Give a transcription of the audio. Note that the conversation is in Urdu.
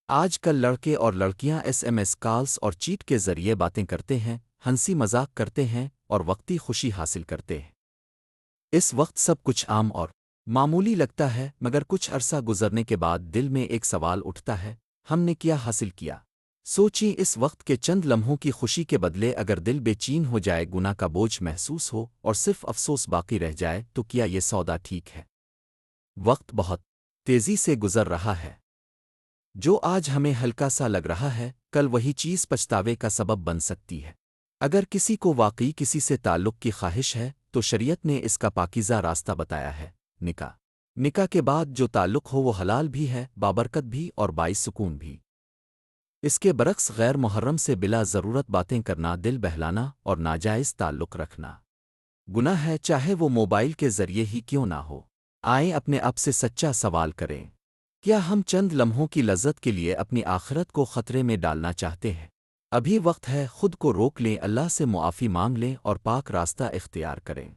آج کل لڑکے اور لڑکیاں ایس ایم ایس کالز اور چیٹ کے ذریعے باتیں کرتے ہیں، ہنسی مذاق کرتے ہیں اور وقتی خوشی حاصل کرتے ہیں۔ اس وقت سب کچھ عام اور معمولی لگتا ہے، مگر کچھ عرصہ گزرنے کے بعد دل میں ایک سوال اٹھتا ہے: ہم نے کیا حاصل کیا؟ سوچیں، اس وقت کے چند لمحوں کی خوشی کے بدلے اگر دل بے چین ہو جائے، گناہ کا بوجھ محسوس ہو اور صرف افسوس باقی رہ جائے، تو کیا یہ سودا ٹھیک ہے؟ وقت بہت تیزی سے گزر رہا ہے۔ جو آج ہمیں ہلکا سا لگ رہا ہے، کل وہی چیز پچھتاوے کا سبب بن سکتی ہے۔ اگر کسی کو واقعی کسی سے تعلق کی خواہش ہے، تو شریعت نے اس کا پاکیزہ راستہ بتایا ہے: نکاح۔ نکاح کے بعد جو تعلق ہو وہ حلال بھی ہے، بابرکت بھی اور باعث سکون بھی۔ اس کے برعکس غیر محرم سے بلا ضرورت باتیں کرنا، دل بہلانا اور ناجائز تعلق رکھنا گناہ ہے، چاہے وہ موبائل کے ذریعے ہی کیوں نہ ہو۔ آئیں اپنے آپ سے سچا سوال کریں: کیا ہم چند لمحوں کی لذت کے لیے اپنی آخرت کو خطرے میں ڈالنا چاہتے ہیں؟ ابھی وقت ہے، خود کو روک لیں، اللہ سے معافی مانگ لیں اور پاک راستہ اختیار کریں۔